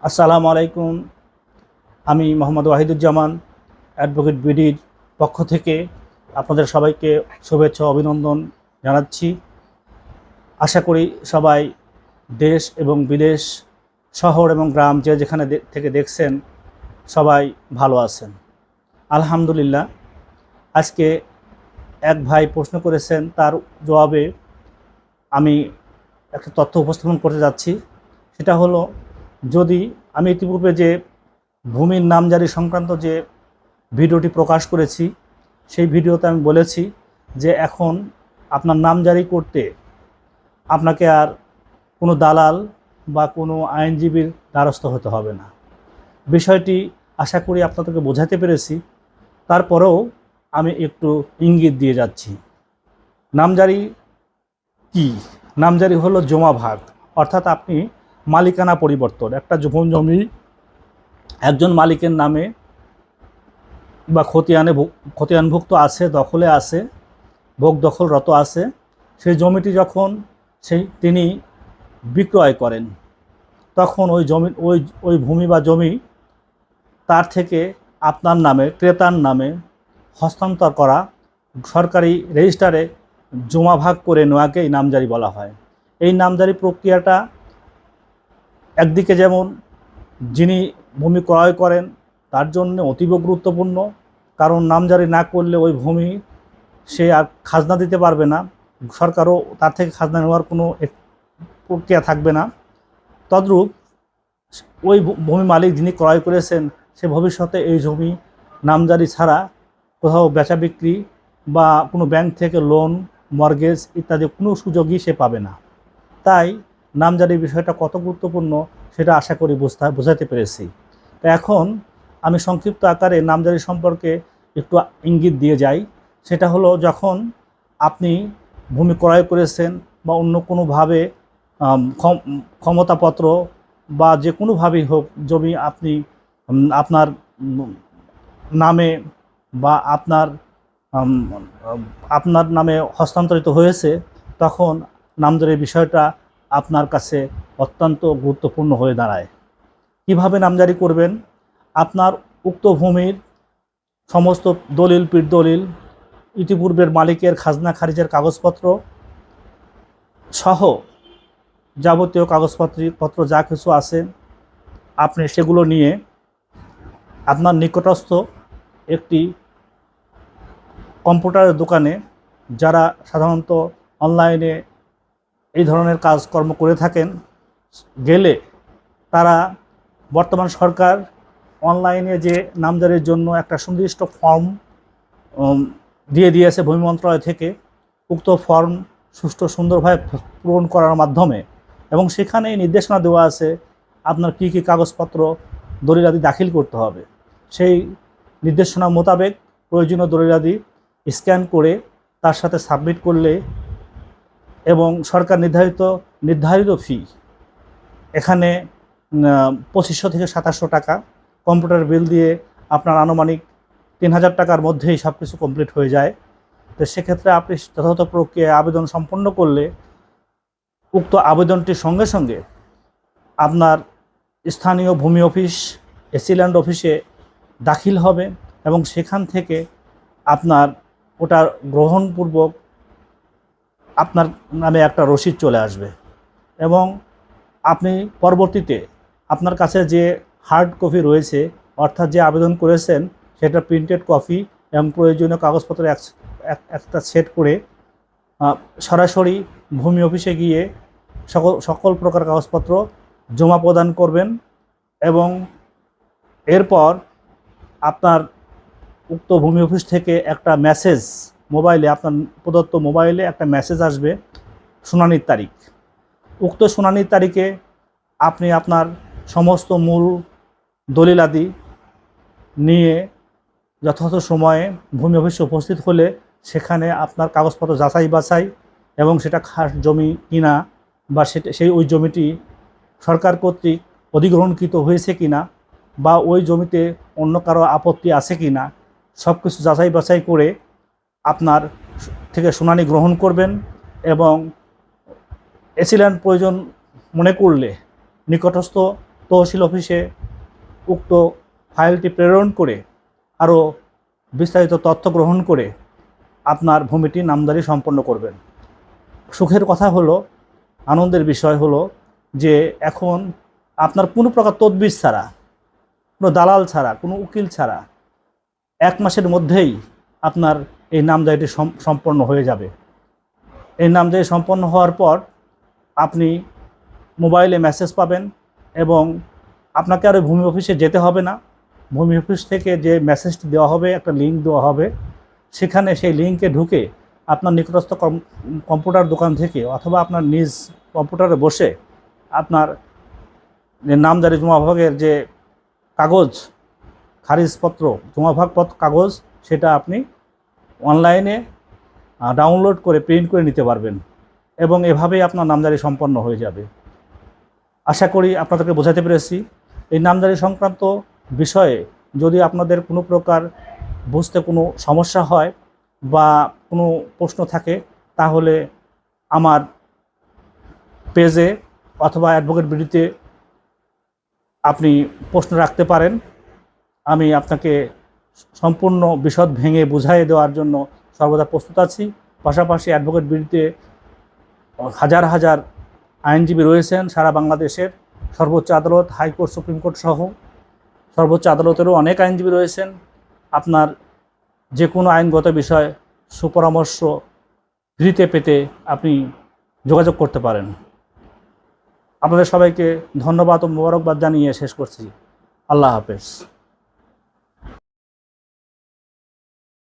আসসালামু আলাইকুম। আমি মোহাম্মদ ওয়াহিদুজ্জামান অ্যাডভোকেট বিডির পক্ষ থেকে আপনাদের সবাইকে শুভেচ্ছা ও অভিনন্দন জানাচ্ছি। আশা করি সবাই দেশ এবং বিদেশ, শহর এবং গ্রাম যে যেখানে থেকে দেখছেন সবাই ভালো আছেন। আলহামদুলিল্লাহ। আজকে এক ভাই প্রশ্ন করেছেন, তার জবাবে আমি একটা তথ্য উপস্থাপন করতে যাচ্ছি। সেটা হলো, যদি আমি ইতিপূর্বে যে ভূমির নামজারি সংক্রান্ত যে ভিডিওটি প্রকাশ করেছি, সেই ভিডিওতে আমি বলেছি যে এখন আপনার নামজারি করতে আপনাকে আর কোনো দালাল বা কোনো আইনজীবীর দ্বারস্থ হতে হবে না। বিষয়টি আশা করি আপনাদেরকে বোঝাতে পেরেছি। তারপরেও আমি একটু ইঙ্গিত দিয়ে যাচ্ছি। নামজারি কি? নামজারি হলো জমা ভাগ, অর্থাৎ আপনি মালিকানা পরিবর্তন। একটা জমি একজন মালিকের নামে বা খতিয়ানভুক্ত আছে, দখলে আছে, ভোগ দখলরত আছে। সেই জমিটি যখন তিনি বিক্রয় করেন, তখন ওই জমি ওই ভূমি বা জমি তার থেকে আপনার নামে, ক্রেতার নামে হস্তান্তর করা, সরকারি রেজিস্টারে জমা ভাগ করে নেওয়াকেই নামজারি বলা হয়। এই নামজারি প্রক্রিয়াটা একদিকে যেমন যিনি ভূমি ক্রয় করেন তার জন্য অতীব গুরুত্বপূর্ণ, কারণ নামজারি না করলে ওই ভূমি সে আর খাজনা দিতে পারবে না, সরকারও তার থেকে খাজনা নেওয়ার কোনো প্রক্রিয়া থাকবে না। তদ্রূপ ওই ভূমি মালিক যিনি ক্রয় করেছেন, সে ভবিষ্যতে এই জমি নামজারি ছাড়া কোথাও বেচা বিক্রি বা কোনো ব্যাংক থেকে লোন, মর্গেজ ইত্যাদি কোনো সুযোগই সে পাবে না। তাই নামজারির বিষয়টা কত গুরুত্বপূর্ণ সেটা আশা করি বোঝাতে পেরেছি। তো এখন আমি সংক্ষিপ্ত আকারে নামজারি সম্পর্কে একটু ইঙ্গিত দিয়ে যাই। সেটা হলো, যখন আপনি ভূমি ক্রয় করেছেন বা অন্য কোনোভাবে ক্ষমতাপত্র বা যে কোনোভাবেই হোক জমি আপনি আপনার নামে বা আপনার নামে হস্তান্তরিত হয়েছে, তখন নামজারির বিষয়টা আপনার কাছে অত্যন্ত গুরুত্বপূর্ণ হয়ে দাঁড়ায়। কিভাবে নামজারি করবেন? আপনার উক্ত ভূমির সমস্ত দলিল, পিঠদলিল, ইতিপূর্বের মালিকের খাজনা খারিজের কাগজপত্র সহ যাবতীয় কাগজপত্র যা কিছু আছে, আপনি সেগুলো নিয়ে আপনার নিকটস্থ একটি কম্পিউটারের দোকানে, যারা সাধারণত অনলাইনে এই ধরনের কাজকর্ম করে থাকেন, গেলে তারা বর্তমান সরকার অনলাইনে যে নামজারির জন্য একটা সুনির্দিষ্ট ফর্ম দিয়ে দিয়েছে ভূমি মন্ত্রণালয় থেকে, উক্ত ফর্ম সুষ্ঠু সুন্দরভাবে পূরণ করার মাধ্যমে, এবং সেখানে নির্দেশনা দেওয়া আছে আপনার কী কী কাগজপত্র দলিলাদি দাখিল করতে হবে। সেই নির্দেশনা মোতাবেক প্রয়োজনীয় দলিলাদি স্ক্যান করে তার সাথে সাবমিট করলে, এবং সরকার নির্ধারিত ফি, এখানে 2500 থেকে 2700 টাকা, কম্পিউটার বিল দিয়ে আপনার আনুমানিক 3000 টাকার মধ্যেই সব কিছু কমপ্লিট হয়ে যায়। তো সেক্ষেত্রে আপনি যথাযথ প্রক্রিয়ায় আবেদন সম্পন্ন করলে উক্ত আবেদনটির সঙ্গে সঙ্গে আপনার স্থানীয় ভূমি অফিস, এসি ল্যান্ড অফিসে দাখিল হবে, এবং সেখান থেকে আপনার ওটার গ্রহণপূর্বক আপনার নামে একটা রসিদ চলে আসবে, এবং আপনি পরবর্তীতে আপনার কাছে যে হার্ড কপি রয়েছে, অর্থাৎ যে আবেদন করেছেন সেটা প্রিন্টেড কপি এবং প্রয়োজনীয় কাগজপত্র একটা সেট করে সরাসরি ভূমি অফিসে গিয়ে সকল প্রকার কাগজপত্র জমা প্রদান করবেন, এবং এরপর আপনার উক্ত ভূমি অফিস থেকে একটা মেসেজ মোবাইলে, আপনার প্রদত্ত মোবাইলে একটা মেসেজ আসবে শুনানির তারিখ। উক্ত শুনানির তারিখে আপনি আপনার সমস্ত মূল দলিলাদি নিয়ে যথাযথ সময়ে ভূমি অফিসে উপস্থিত হলে সেখানে আপনার কাগজপত্র যাচাই বাছাই, এবং সেটা খাস জমি কিনা বা ওই জমিটি সরকার কর্তৃক অধিগ্রহণকৃত হয়েছে কিনা, বা ওই জমিতে অন্য কারো আপত্তি আছে কিনা, সব কিছু যাচাই বাছাই করে আপনার থেকে শুনানি গ্রহণ করবেন, এবং এসি ল্যান্ড প্রয়োজন মনে করলে নিকটস্থ তহসিল অফিসে উক্ত ফাইলটি প্রেরণ করে আরও বিস্তারিত তথ্য গ্রহণ করে আপনার ভূমিটি নামজারি সম্পন্ন করবেন। সুখের কথা হলো, আনন্দের বিষয় হলো যে এখন আপনার কোনো প্রকার তদবির ছাড়া, কোনো দালাল ছাড়া, কোনো উকিল ছাড়া 1 মাসের মধ্যেই আপনার এই নামজারিটি সম্পন্ন হয়ে যাবে। এই নামজারি সম্পন্ন হওয়ার পর আপনি মোবাইলে মেসেজ পাবেন এবং আপনাকে আর ভূমি অফিসে যেতে হবে না। ভূমি অফিস থেকে যে মেসেজটি দেওয়া হবে, একটা লিঙ্ক দেওয়া হবে, সেখানে সেই লিঙ্কে ঢুকে আপনার নিকটস্থ কম্পিউটার দোকান থেকে অথবা আপনার নিজ কম্পিউটারে বসে আপনার যে নামজারি জমাভাগের যে কাগজ, খারিজপত্র, জমাভাগপত্র কাগজ, সেটা আপনি অনলাইনে ডাউনলোড করে প্রিন্ট করে নিতে পারবেন এবং এভাবেই আপনার নামজারি সম্পন্ন হয়ে যাবে। আশা করি আপনাদেরকে বোঝাতে পেরেছি। এই নামজারি সংক্রান্ত বিষয়ে যদি আপনাদের কোনো প্রকার বুঝতে কোনো সমস্যা হয় বা কোনো প্রশ্ন থাকে, তাহলে আমার পেজে অথবা অ্যাডভোকেট বিডিতে আপনি প্রশ্ন রাখতে পারেন। আমি আপনাকে সম্পূর্ণ বিশদ ভেঙে বুঝাই দেওয়ার জন্য সর্বদা প্রস্তুত আছি। পাশাপাশি অ্যাডভোকেট বিডিতে হাজার হাজার আইনজীবী রয়েছেন সারা বাংলাদেশের। সর্বোচ্চ আদালত, হাইকোর্ট, সুপ্রিম কোর্ট সহ সর্বোচ্চ আদালতেরও অনেক আইনজীবী রয়েছেন। আপনার যে কোনো আইনগত বিষয় সুপরামর্শ ফ্রিতে পেতে আপনি যোগাযোগ করতে পারেন। আপনাদের সবাইকে ধন্যবাদ ও মোবারকবাদ জানিয়ে শেষ করছি। আল্লাহ হাফেজ।